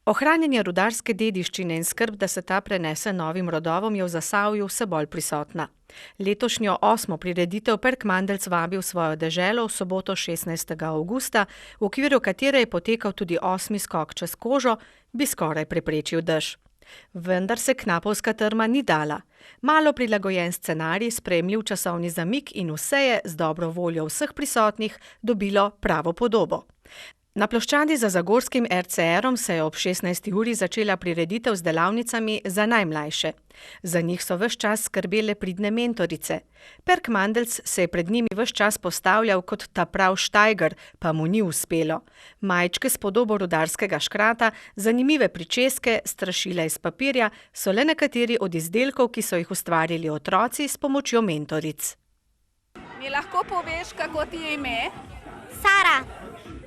Ohranjanje rudarske dediščine in skrb, da se ta prenese novim rodovom, je v Zasavju vse bolj prisotna. Letošnjo 8. prireditev Perkmandeljc vabi v svojo deželo v soboto 16. avgusta, v okviru katere je potekal tudi 8. skok čez kožo, bi skoraj preprečil dež. Vendar se knapovska trma ni dala. Malo prilagojen scenarij, sprejemljiv časovni zamik in vse je z dobro voljo vseh prisotnih dobilo pravo podobo. Na ploščadi za zagorskim RCR-om se je ob 16. uri začela prireditev z delavnicami za najmlajše. Za njih so ves čas skrbele pridne mentorice. Perkmandeljc se je pred njimi ves čas postavljal kot ta prav štajger, pa mu ni uspelo. Majčke s podobo rudarskega škrata, zanimive pričeske, strašila iz papirja so le nekateri od izdelkov, ki so jih ustvarili otroci s pomočjo mentoric. Mi lahko poveš, kako ti je ime? Sara,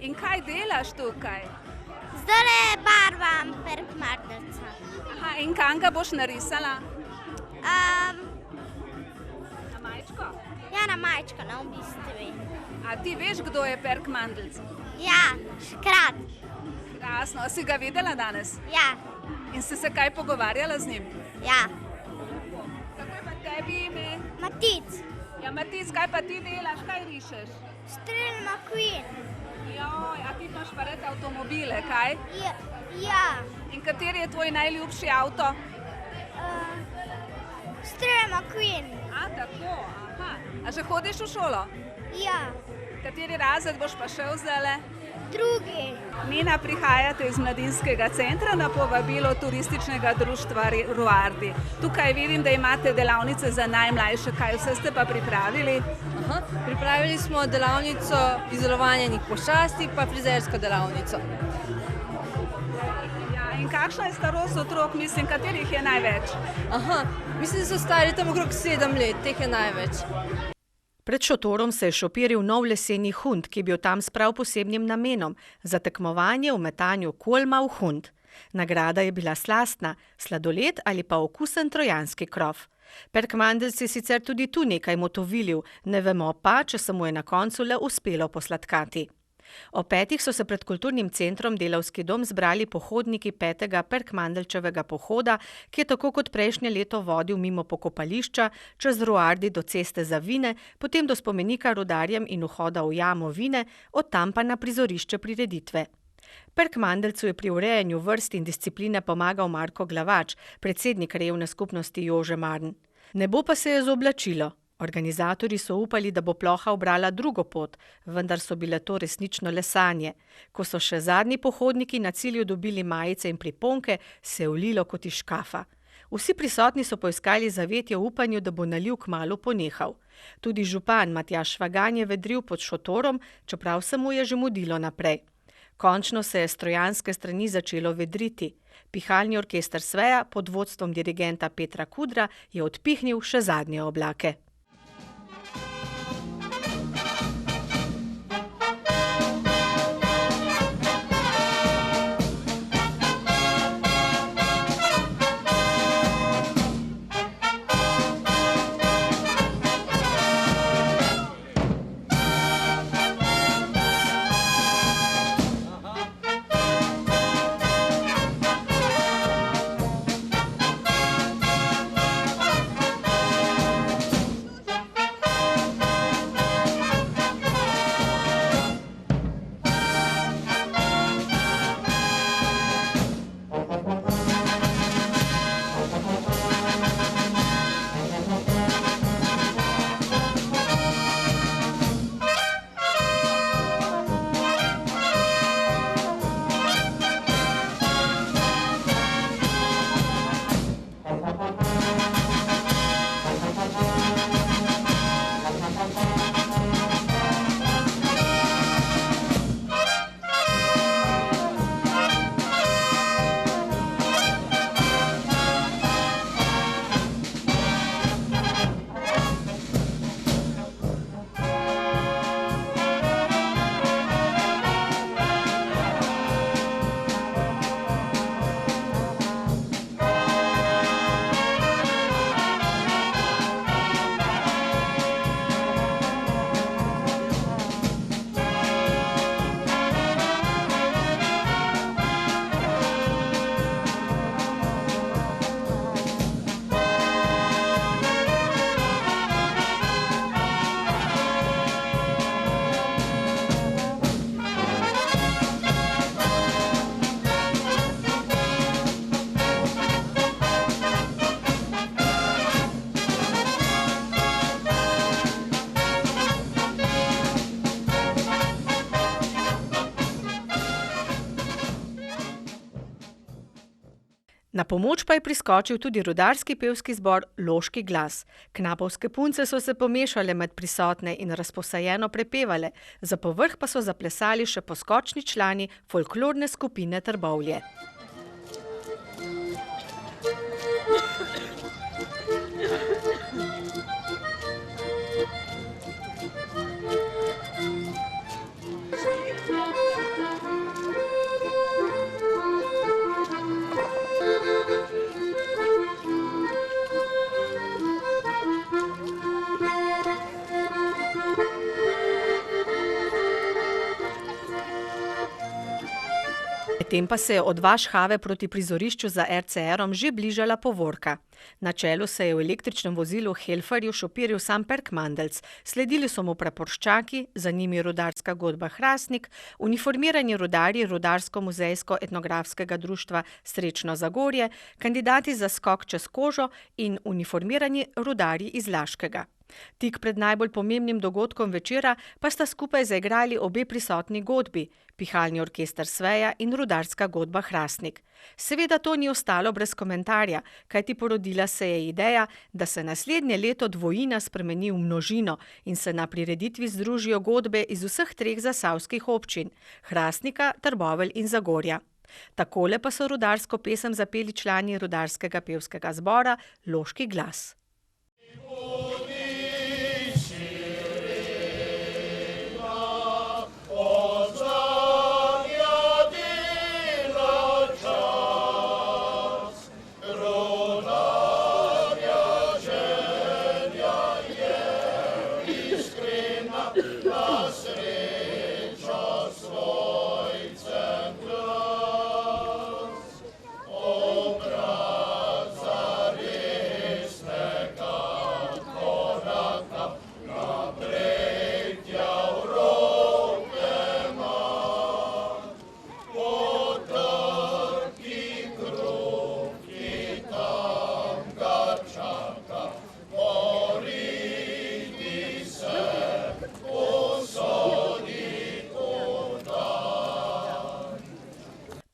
In kaj delaš tukaj? zdajle barvam Perkmandeljca. Aha, in kam ga boš narisala? Na majčko? Ja, na majčko, na v bistvu. A ti veš, kdo je Perkmandeljc? Ja, škrat. Krasno, a si ga videla danes? Ja, In si se kaj pogovarjala z njim? ja. Kako je pa tebi ime? Matic, Ja, Matic, kaj pa ti delaš, kaj rišeš? Strel McQueen. Joj, a ti imaš pa rad avtomobile, kaj? Ja, In kateri je tvoj najljubši avto? Strel McQueen. A, tako, aha. A že hodiš v šolo? Ja, Kateri razred boš pa šel zdajle? drugi. Nina, prihajate iz mladinskega centra na povabilo turističnega društva Ruardi. Tukaj vidim, da imate delavnice za najmlajše. Kaj vse ste pa pripravili? Pripravili smo delavnico izdelovanja njih pošasti, pa frizersko delavnico. Ja, in kakšna je starost otrok, mislim, katerih je največ? Mislim, da so stari tam okrog 7 let, teh je največ. Pred šotorom se je šopiril nov leseni hund, ki je bil tam s prav posebnim namenom za tekmovanje v metanju kolma v hund. Nagrada je bila slastna, sladoled ali pa okusen trojanski krof. Perkmandeljc je sicer tudi tu nekaj motovilil, ne vemo pa, če se mu je na koncu le uspelo posladkati. O 5. so se pred kulturnim centrom Delavski dom zbrali pohodniki 5. Perkmandeljčevega pohoda, ki je tako kot prejšnje leto vodil mimo pokopališča, čez Ruardi do ceste za Vine, potem do spomenika rudarjem in vhoda v jamo Vine, od tam pa na prizorišče prireditve. Perkmandeljcu je pri urejanju vrst in discipline pomagal Marko Glavač, predsednik krajevne skupnosti Jože Marn. Nebo pa se je zoblačilo. Organizatorji so upali, da bo ploha ubrala drugo pot, vendar so bile to resnično le sanje. Ko so še zadnji pohodniki na cilju dobili majice in priponke, se je vlilo kot iz škafa. Vsi prisotni so poiskali zavetje v upanju, da bo naliv kmalu ponehal. Tudi župan Matjaž Švagan je vedril pod šotorom, čeprav se mu je že mudilo naprej. Končno se je s trojanske strani začelo vedriti. Pihalni orkester Sveja pod vodstvom dirigenta Petra Kudra je odpihnil še zadnje oblake. Na pomoč pa je priskočil tudi rudarski pevski zbor Loški glas. Knapovske punce so se pomešale med prisotne in razposajeno prepevale, za povrh pa so zaplesali še poskočni člani folklorne skupine Trbovlje. Medtem pa se je od Vašhave proti prizorišču za RCR-om že bližala povorka. Na čelu se je v električnem vozilu Helferju šopiril sam Perk Mandelc, sledili so mu praporščaki, za njimi rudarska godba Hrastnik, uniformirani rudarji Rudarsko-muzejsko-etnografskega društva Srečno Zagorje, kandidati za skok čez kožo in uniformirani rudarji iz Laškega. Tik pred najbolj pomembnim dogodkom večera pa sta skupaj zaigrali obe prisotni godbi, pihalni orkester Sveja in rudarska godba Hrastnik. Seveda to ni ostalo brez komentarja, kajti porodila se je ideja, da se naslednje leto dvojina spremeni v množino in se na prireditvi združijo godbe iz vseh treh zasavskih občin, Hrastnika, Trbovelj in Zagorja. Takole pa so rudarsko pesem zapeli člani rudarskega pevskega zbora Loški glas.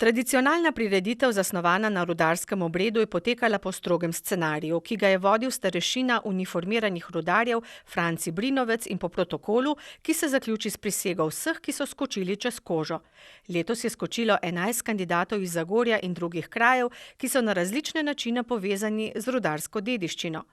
Tradicionalna prireditev, zasnovana na rudarskem obredu, je potekala po strogem scenariju, ki ga je vodil starešina uniformiranih rudarjev Franci Brinovec in po protokolu, ki se zaključi s prisego vseh, ki so skočili čez kožo. Letos je skočilo 11 kandidatov iz Zagorja in drugih krajev, ki so na različne načine povezani z rudarsko dediščino.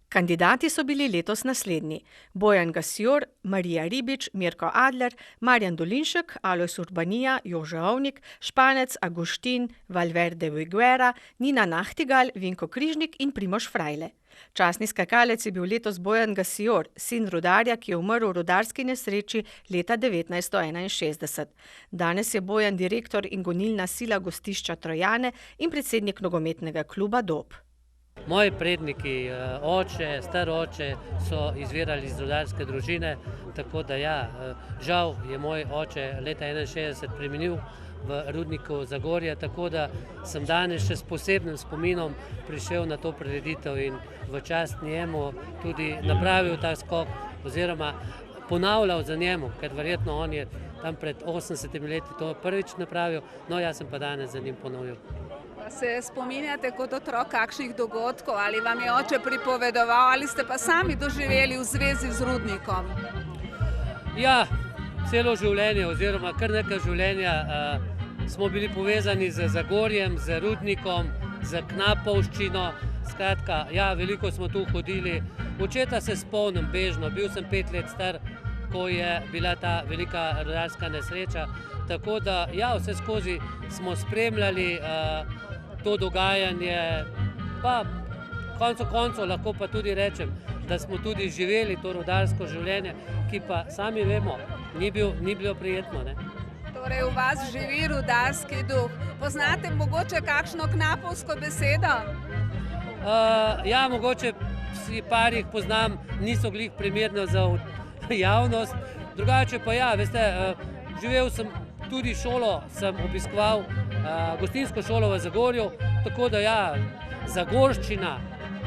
Kandidati so bili letos naslednji: Bojan Gasior, Marija Ribič, Mirko Adler, Marjan Dolinšek, Alojz Urbanija, Jože Ovnik, Španec, Agustin, Valverde Viguera, Nina Nachtigal, Vinko Križnik in Primož Frajle. Častni skakalec je bil letos Bojan Gasior, sin rudarja, ki je umrl v rudarski nesreči leta 1961. Danes je Bojan direktor in gonilna sila gostišča Trojane in predsednik nogometnega kluba Dob. Moji predniki, oče, staroče so izvirali iz rudarske družine, tako da ja, žal je moj oče leta 1961 preminil v rudniku Zagorja, tako da sem danes še s posebnim spominom prišel na to prireditev in v čast njemu tudi napravil ta skok oziroma ponavljal za njemu, ker verjetno on je tam pred 80 leti to prvič napravil, no jaz sem pa danes za njim ponovil. Se spominjate kot otrok kakšnih dogodkov, ali vam je oče pripovedoval, ali ste pa sami doživeli v zvezi z rudnikom? Ja, celo življenje oziroma kar nekaj življenja smo bili povezani z Zagorjem, z rudnikom, z Knapovščino. Skratka, ja, veliko smo tu hodili. Očeta se spomnim bežno, bil sem 5 let star, ko je bila ta velika rudarska nesreča. Tako da, ja, vse skozi smo spremljali to dogajanje, pa koncu lahko pa tudi rečem, da smo tudi živeli to rudarsko življenje, ki pa sami vemo, ni bilo prijetno, ne? Torej v vas živi rudarski duh. Poznate mogoče kakšno knapovsko besedo? Ja, mogoče par jih poznam, niso glih primerno za javnost. Drugače pa ja, veste, živel sem tudi šolo, sem obiskoval gostinsko šolo v Zagorju, tako da ja, zagorščina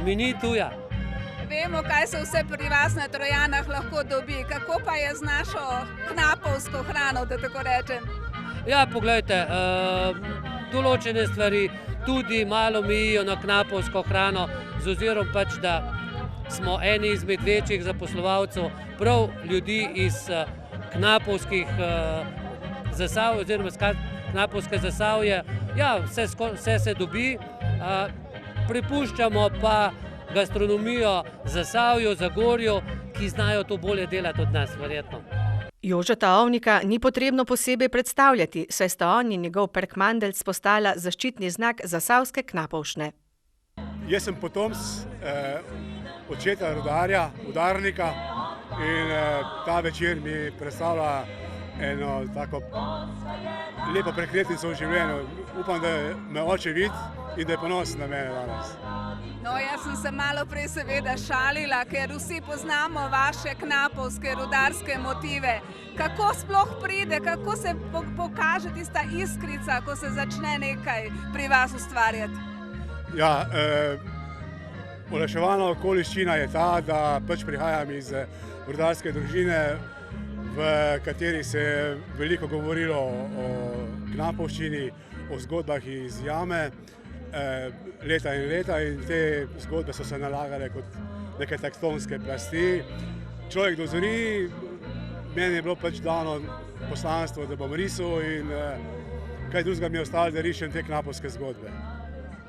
mi ni tuja. Vemo, kaj se vse pri vas na Trojanah lahko dobi. Kako pa je z našo knapovsko hrano, da tako rečem? Ja, poglejte, določene stvari tudi malo omejijo na knapovsko hrano, z ozirom pač, da smo eni izmed večjih zaposlovalcev prav ljudi iz knapovskih Zasavij oziroma knapovske Zasavje. Ja, vse se dobi, prepuščamo pa gastronomijo Zasavju, Zagorju, ki znajo to bolje delati od nas, verjetno. Jožeta Ovnika ni potrebno posebej predstavljati, saj sta on in njegov perkmandeljc postala zaščitni znak zasavske knapovščine. Jaz sem potomec očeta rudarja, udarnika in ta večer mi predstavlja eno tako lepo prekretnico v življenju. Upam, da me oče vidi in da je ponosen na mene danes. No, jaz sem se malo prej seveda šalila, ker vsi poznamo vaše knapovske rudarske motive. Kako sploh pride, kako se pokaže tista iskrica, ko se začne nekaj pri vas ustvarjati? Ja, olajševalna okoliščina je ta, da pač prihajam iz rudarske družine, v kateri se je veliko govorilo o knapovščini, o zgodbah iz jame, leta in te zgodbe so se nalagale kot neke tektonske plasti. Človek dozori, meni je bilo pač dano poslanstvo, da bom risal in kaj drugega mi je ostalo, da rišem te knapovske zgodbe.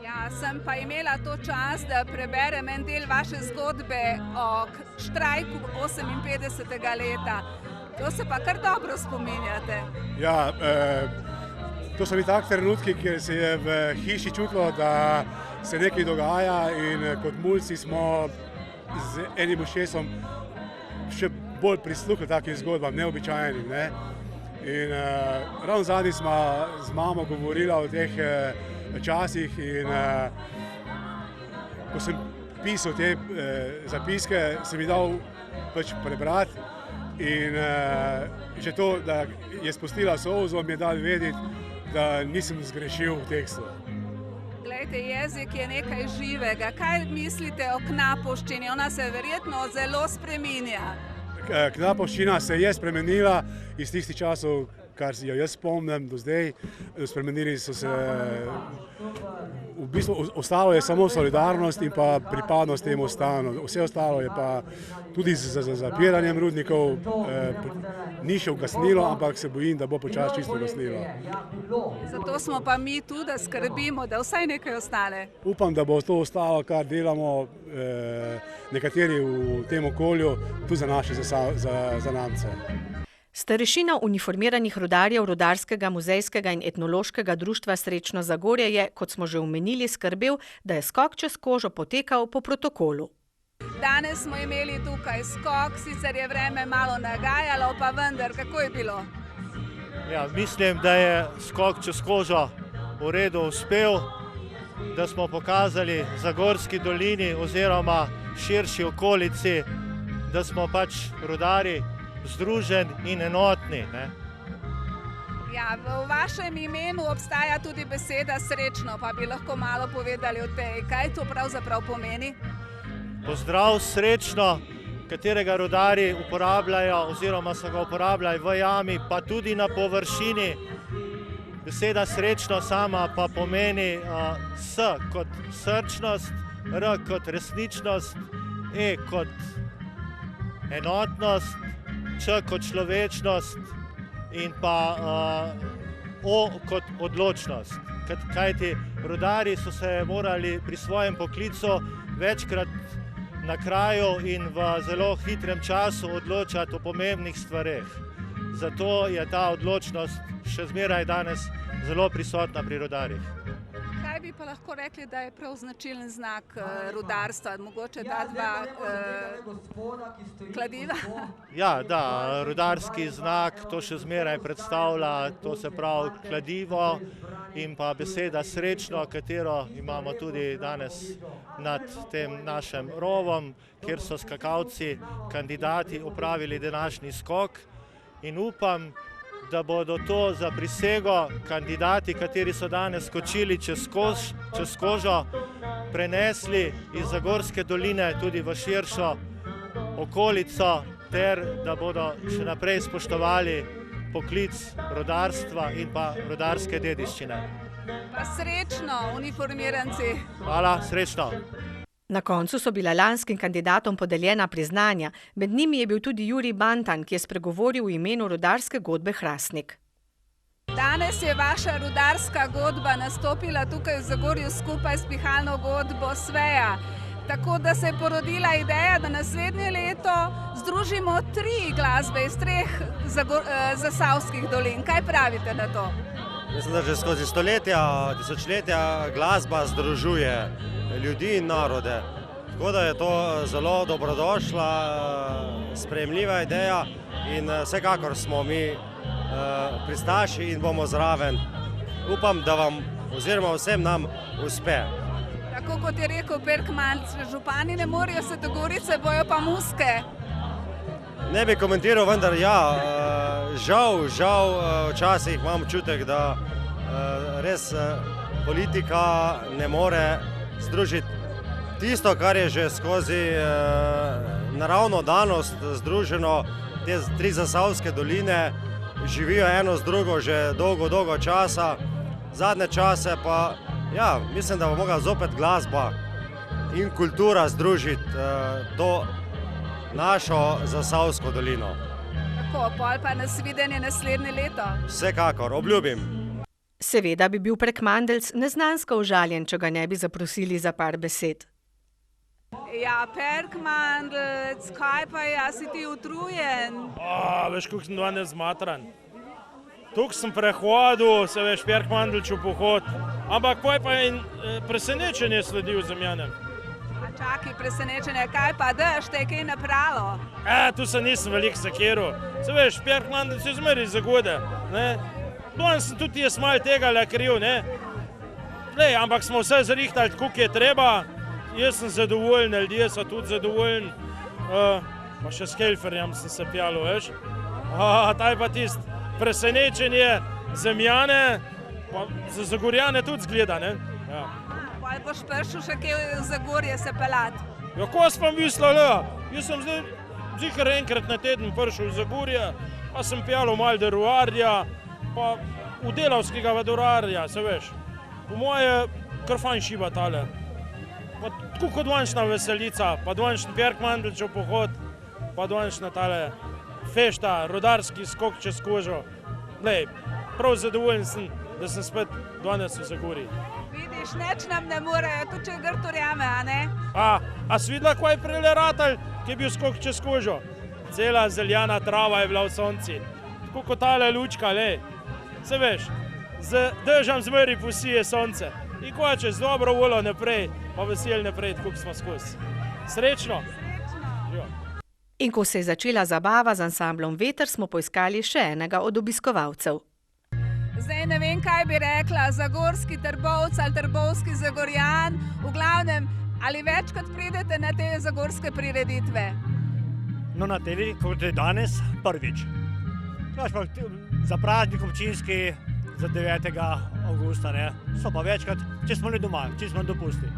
Ja, sem pa imela to čas, da preberem en del vaše zgodbe o štrajku 58. leta. To se pa kar dobro spominjate. Ja, to so mi tak trenutki, kjer se je v hiši čutilo, da se nekaj dogaja in kot mulci smo z enim ušesom še bolj prisluhli takim zgodbam, neobičajnim. Ne? In ravno zadnji smo z mamo govorila o teh časih in ko sem pisal te zapiske, sem jih dal pač prebrati in že to, da je spustila solzo, mi je dal vedeti, da nisem zgrešil v tekstu. Glejte, jezik je nekaj živega. Kaj mislite o knapovščini? Ona se verjetno zelo spreminja. Knapovščina se je spremenila iz tistih časov, kar si jo jaz spomnim do zdaj. Spremenili so se, v bistvu ostalo je samo solidarnost in pa pripadnost temu stanu. Vse ostalo je pa tudi z zapiranjem rudnikov ni še ugasnilo, ampak se bojim, da bo počasi čisto ugasnilo. Zato smo pa mi tu, da skrbimo, da vsaj nekaj ostane. Upam, da bo to ostalo, kar delamo nekateri v tem okolju, tudi za naše zanamce. Starešina uniformiranih rudarjev Rudarskega, muzejskega in etnološkega društva Srečno Zagorje je, kot smo že omenili, skrbel, da je skok čez kožo potekal po protokolu. Danes smo imeli tukaj skok, sicer je vreme malo nagajalo, pa vendar, kako je bilo? Ja, mislim, da je skok čez kožo v redu uspel, da smo pokazali Zagorski dolini oziroma širši okolici, da smo pač rudari združen in enotni. Ne? Ja, v vašem imenu obstaja tudi beseda srečno, pa bi lahko malo povedali o tej. Kaj to pravzaprav pomeni? Pozdrav srečno, katerega rudari uporabljajo oziroma so ga uporabljali v jami, pa tudi na površini. Beseda srečno sama pa pomeni S kot srčnost, R kot resničnost, E kot enotnost, Č kot človečnost in pa O kot odločnost. Kajti rudari so se morali pri svojem poklicu večkrat na kraju in v zelo hitrem času odločati o pomembnih stvareh. Zato je ta odločnost še zmeraj danes zelo prisotna pri rudarjih. Kaj bi pa lahko rekli, da je prav značilen znak rudarstva? Mogoče ta dva kladiva? Ja, da, rudarski znak to še zmeraj predstavlja, to se pravi kladivo in pa beseda srečno, katero imamo tudi danes nad tem našim rovom, kjer so skakalci, kandidati opravili današnji skok in upam, da bodo to za prisego kandidati, kateri so danes skočili čez kožo, prenesli iz Zagorske doline tudi v širšo okolico, ter da bodo še naprej spoštovali poklic rudarstva in pa rudarske dediščine. Pa srečno, uniformiranci. Hvala, srečno. Na koncu so bila lanskim kandidatom podeljena priznanja, med njimi je bil tudi Jurij Bantan, ki je spregovoril v imenu rudarske godbe Hrastnik. Danes je vaša rudarska godba nastopila tukaj v Zagorju skupaj s pihalno godbo Sveja. Tako da se je porodila ideja, da naslednje leto združimo 3 glasbe iz 3 zasavskih dolin. Kaj pravite na to? Mislim, da že skozi stoletja, tisočletja glasba združuje ljudi in narode. Tako da je to zelo dobrodošla, sprejemljiva ideja in vsekakor smo mi pristaši in bomo zraven. Upam, da vam oziroma vsem nam uspe. Tako kot je rekel Perkmanc, župani ne morejo se dogovoriti, se bojo pa muske. Ne bi komentiral, vendar ja, žal, včasih imam občutek, da res politika ne more združiti tisto, kar je že skozi naravno danost združeno. Te 3 zasavske doline živijo eno z drugo že dolgo časa. Zadnje čase pa, ja, mislim, da bo mogla zopet glasba in kultura združiti to našo zasavsko dolino. Tako, pol pa nas videnje naslednje leto. Vsekakor, obljubim. Seveda bi bil Prekmandeljc neznansko užaljen, če ga ne bi zaprosili za par besed. Ja, Perkmandeljc, kaj pa je, si ti utrujen? Veš, kako sem danes zmatran. Tukaj sem prehodil, se veš, Perkmandeljč v pohod, ampak kaj pa je presenečenje sledil za mene. Čakaj, presenečenje, kaj pa, dež, te je kaj napralo? Tu se nisem veliko sekiral. Se veš, Perkmandeljc je zmeri zagode, ne. Danes sem tudi jaz malo tega kriv, ne. Lej, ampak smo vse zrihtali, kako je treba. Jaz sem zadovoljen, ljudje so tudi zadovoljni. Pa še s Helferjem sem se pjalo, veš. Ta je pa tist presenečenje za Mjane, pa za Zagorjane tudi zgleda, ne. Ja. Ali boš prišel še kaj v Zagorje se pelat? Ja, ko sem mislil, jaz sem zdaj zihar enkrat na teden prišel v Zagorje, pa sem pjalo malo deruarja, pa v delavskega deruarja, se veš. Po moje kar fajn šiba tale. Pa tako kot dvančna veselica, pa dvančni Perkmandeljč v pohod, pa dvančna tale fešta, rudarski skok čez kožo. Lej, prav zadovoljen sem, da sem spet danes v Zagorji. Vidiš, neč nam ne morejo, tudi če grtorjame, a ne? A si videla, kaj je prele ratalj, ki je bil skok čez kožo? Cela zeljana trava je bila v sonci. Tako kot tale lučka, lej. Se veš, z dežem zmeri posije sonce. In ko je čez dobro voljo naprej, pa vesel naprej, tako smo skozi. Srečno! In ko se je začela zabava z ansamblom Veter, smo poiskali še enega od obiskovalcev. Zdaj ne vem, kaj bi rekla, zagorski Trbovec ali trbovski Zagorjan. V glavnem, ali večkrat pridete na te zagorske prireditve? No, na te, kot je danes, prvič. Za praznik občinski, za 9. avgusta, ne. So pa večkrat, če smo ne doma, če smo dopusti.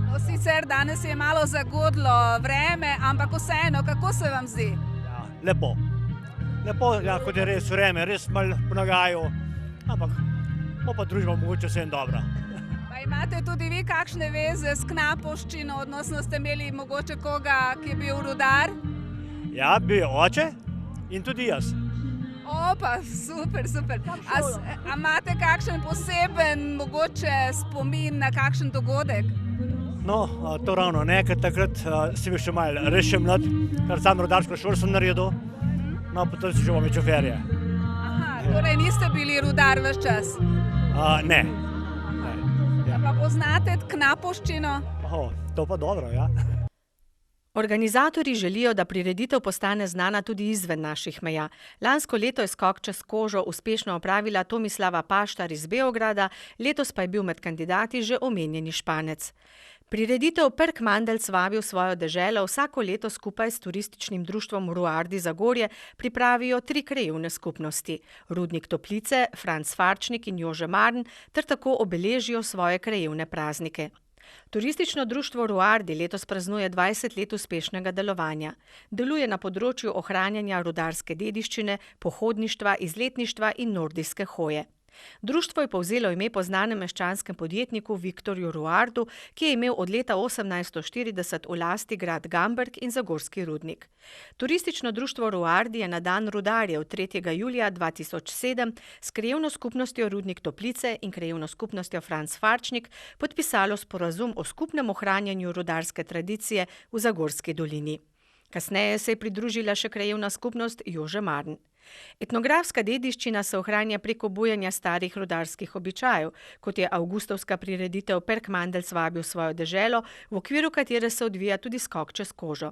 No, sicer danes je malo zagodlo vreme, ampak vseeno, kako se vam zdi? Ja, lepo. Lepo, ja, kot je res vreme, res malo ponagajo, ampak bo pa družba mogoče vsem dobra. Pa imate tudi vi kakšne veze s Knapovščino, odnosno ste imeli mogoče koga, ki je bil rudar? Ja, bil oče in tudi jaz. Pa super. A imate kakšen poseben mogoče spomin na kakšen dogodek? No, to ravno ne, ker takrat sem bil še malo res še mlad, ker sam rudarsko šolo sem naredil, no, potem sem že imel šoferje. Torej niste bili rudar ves čas? Ne. Pa poznate Knapovščino? To pa dobro, ja. Organizatorji želijo, da prireditev postane znana tudi izven naših meja. Lansko leto je skok čez kožo uspešno opravila Tomislava Paštar iz Beograda, letos pa je bil med kandidati že omenjeni Španec. Prireditev Perkmandeljc vabi v svojo deželo vsako leto skupaj s turističnim društvom Ruardi Zagorje pripravijo 3 krajevne skupnosti. Rudnik Toplice, Franc Farčnik in Jože Marn ter tako obeležijo svoje krajevne praznike. Turistično društvo Ruardi letos praznuje 20 let uspešnega delovanja. Deluje na področju ohranjanja rudarske dediščine, pohodništva, izletništva in nordijske hoje. Društvo je povzelo ime po znanem meščanskem podjetniku Viktorju Ruardu, ki je imel od leta 1840 v lasti grad Gamberg in zagorski rudnik. Turistično društvo Ruardi je na dan rudarjev 3. julija 2007 s krajevno skupnostjo Rudnik Toplice in krajevno skupnostjo Franc Farčnik podpisalo sporazum o skupnem ohranjanju rudarske tradicije v Zagorski dolini. Kasneje se je pridružila še krajevna skupnost Jože Marn. Etnografska dediščina se ohranja preko bujanja starih rudarskih običajev, kot je avgustovska prireditev Perkmandeljc vabi v svojo deželo, v okviru katere se odvija tudi skok čez kožo.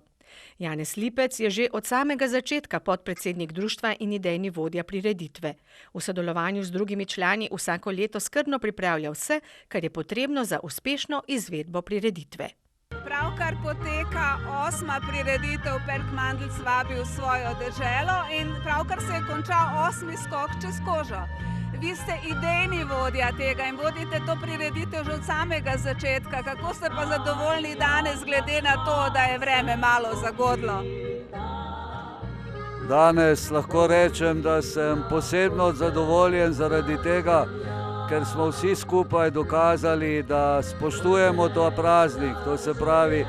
Janez Lipec je že od samega začetka podpredsednik društva in idejni vodja prireditve. V sodelovanju z drugimi člani vsako leto skrbno pripravlja vse, kar je potrebno za uspešno izvedbo prireditve. Pravkar poteka 8. prireditev Perkmandeljc vabi v svojo deželo in pravkar se je končal 8. skok čez kožo. Vi ste idejni vodja tega in vodite to prireditev že od samega začetka. Kako ste pa zadovoljni danes glede na to, da je vreme malo zagodlo? Danes lahko rečem, da sem posebno zadovoljen zaradi tega, ker smo vsi skupaj dokazali, da spoštujemo ta praznik, to se pravi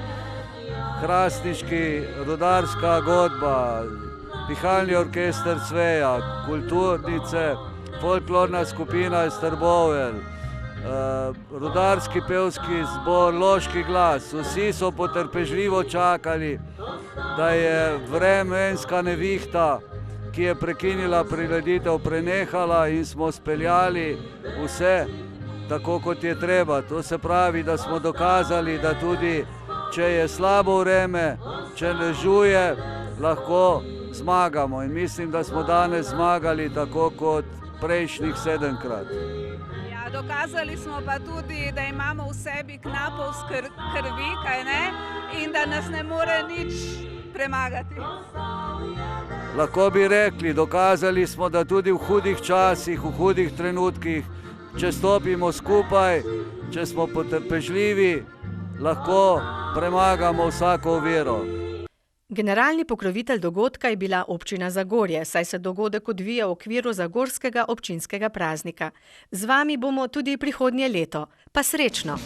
hrastniški rudarska godba, pihalni orkester Cveja, kulturnice, folklorna skupina iz Trbovelj, rudarski pevski zbor Loški glas. Vsi so potrpežljivo čakali, da je vremenska nevihta, ki je prekinila prireditev, prenehala in smo speljali vse tako, kot je treba. To se pravi, da smo dokazali, da tudi če je slabo vreme, če ležuje, lahko zmagamo. In mislim, da smo danes zmagali tako kot prejšnjih 7-krat. Ja, dokazali smo pa tudi, da imamo v sebi knapovske krvi, kaj ne? In da nas ne more nič premagati. Lahko bi rekli, dokazali smo, da tudi v hudih časih, v hudih trenutkih, če stopimo skupaj, če smo potrpežljivi, lahko premagamo vsako oviro. Generalni pokrovitelj dogodka je bila občina Zagorje, saj se dogodek odvija v okviru zagorskega občinskega praznika. Z vami bomo tudi prihodnje leto. Pa srečno!